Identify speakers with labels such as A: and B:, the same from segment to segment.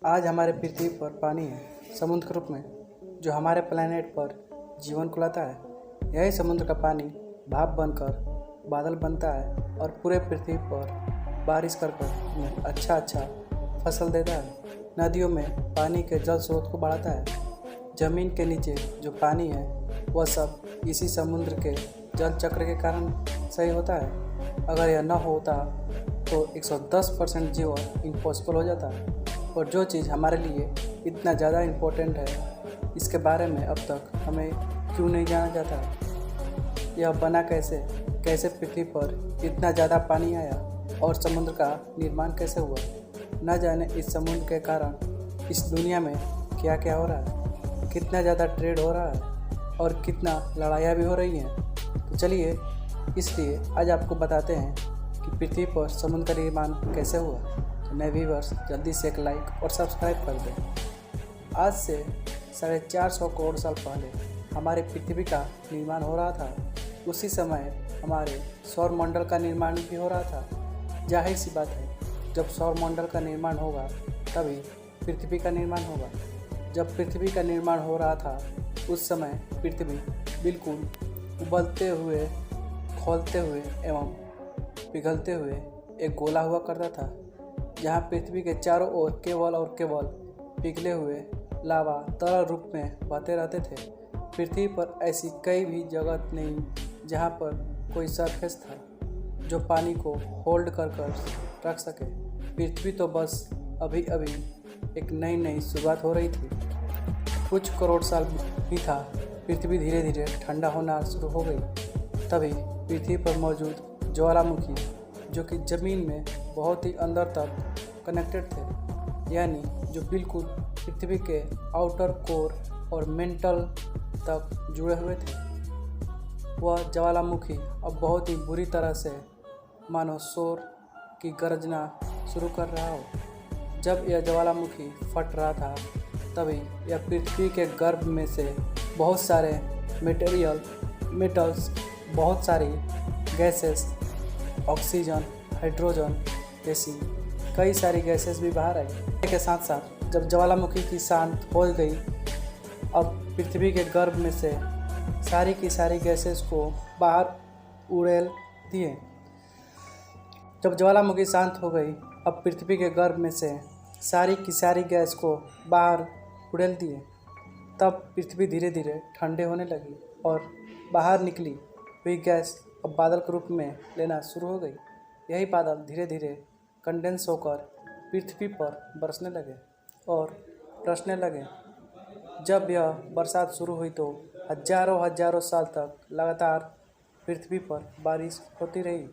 A: आज हमारे पृथ्वी पर पानी है, समुद्र के रूप में, जो हमारे प्लैनेट पर जीवन को लाता है। यही समुद्र का पानी भाप बनकर बादल बनता है और पूरे पृथ्वी पर बारिश कर कर अच्छा फसल देता है। नदियों में पानी के जल स्रोत को बढ़ाता है। ज़मीन के नीचे जो पानी है वह सब इसी समुद्र के जल चक्र के कारण सही होता है। अगर यह न होता तो 110% जीवन इम्पॉसिबल हो जाता। और जो चीज़ हमारे लिए इतना ज़्यादा इम्पोर्टेंट है, इसके बारे में अब तक हमें क्यों नहीं जाना जाता। यह बना कैसे पृथ्वी पर इतना ज़्यादा पानी आया और समुद्र का निर्माण कैसे हुआ। न जाने इस समुद्र के कारण इस दुनिया में क्या क्या हो रहा है, कितना ज़्यादा ट्रेड हो रहा है और कितना लड़ाइयाँ भी हो रही हैं। तो चलिए इसलिए आज आपको बताते हैं कि पृथ्वी पर समुद्र का निर्माण कैसे हुआ। तो नए व्यूअर्स जल्दी से एक लाइक और सब्सक्राइब कर दें। आज से 450 करोड़ साल पहले हमारे पृथ्वी का निर्माण हो रहा था। उसी समय हमारे सौरमंडल का निर्माण भी हो रहा था। जाहिर सी बात है, जब सौरमंडल का निर्माण होगा तभी पृथ्वी का निर्माण होगा। जब पृथ्वी का निर्माण हो रहा था उस समय पृथ्वी बिल्कुल उबलते हुए, खौलते हुए एवं पिघलते हुए एक गोला हुआ करता था, जहाँ पृथ्वी के चारों ओर केवल और केवल पिघले हुए लावा तरल रूप में बहते रहते थे। पृथ्वी पर ऐसी कई भी जगह नहीं जहाँ पर कोई सरफेस था जो पानी को होल्ड कर रख सके। पृथ्वी तो बस अभी अभी एक नई शुरुआत हो रही थी। कुछ करोड़ साल ही था, पृथ्वी धीरे धीरे ठंडा होना शुरू हो गई। तभी पृथ्वी पर मौजूद ज्वालामुखी, जो कि ज़मीन में बहुत ही अंदर तक कनेक्टेड थे, यानी जो बिल्कुल पृथ्वी के आउटर कोर और मेंटल तक जुड़े हुए थे, वह ज्वालामुखी अब बहुत ही बुरी तरह से मानो शोर की गर्जना शुरू कर रहा हो। जब यह ज्वालामुखी फट रहा था तभी यह पृथ्वी के गर्भ में से बहुत सारे मेटल्स, बहुत सारी गैसेस, ऑक्सीजन, हाइड्रोजन जैसी कई सारी गैसेस भी बाहर आई। के साथ साथ जब ज्वालामुखी की शांत हो गई, अब पृथ्वी के गर्भ में से सारी की सारी गैसेस को बाहर उड़ेल दिए। जब ज्वालामुखी शांत हो गई, अब पृथ्वी के गर्भ में से सारी की सारी गैस को बाहर उड़ेल दिए। तब पृथ्वी धीरे धीरे ठंडे होने लगी और बाहर निकली हुई गैस अब बादल के रूप में लेना शुरू हो गई। यही बादल धीरे धीरे कंडेंस होकर पृथ्वी पर बरसने लगे और बरसने लगे। जब यह बरसात शुरू हुई तो हजारों साल तक लगातार पृथ्वी पर बारिश होती रही।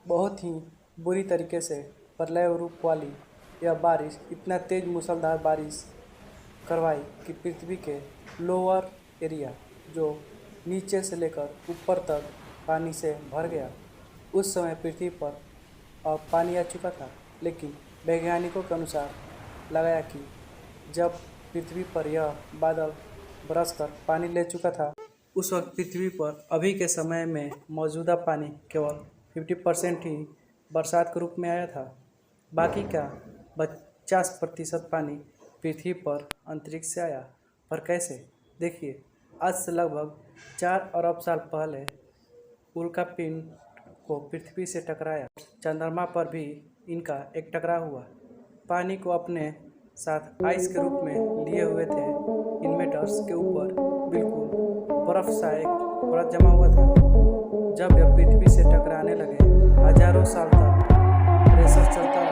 A: बहुत ही बुरी तरीके से प्रलय रूप वाली यह बारिश इतना तेज़ मूसलाधार बारिश करवाई कि पृथ्वी के लोअर एरिया, जो नीचे से लेकर ऊपर तक पानी से भर गया। उस समय पृथ्वी पर अब पानी आ चुका था, लेकिन वैज्ञानिकों के अनुसार लगाया कि जब पृथ्वी पर यह बादल बरसकर पानी ले चुका था, उस वक्त पृथ्वी पर अभी के समय में मौजूदा पानी केवल 50% ही बरसात के रूप में आया था। बाकी का 50% पानी पृथ्वी पर अंतरिक्ष से आया। पर कैसे? देखिए, आज से लगभग 4 अरब साल पहले उल्कापिंड को पृथ्वी से टकराया। चंद्रमा पर भी इनका एक टकराव हुआ। पानी को अपने साथ आइस के रूप में लिए हुए थे। इन मेटल्स के ऊपर बिल्कुल बर्फ सा एक परत जमा हुआ था। जब यह पृथ्वी से टकराने लगे, हजारों साल तक प्रेशर चलता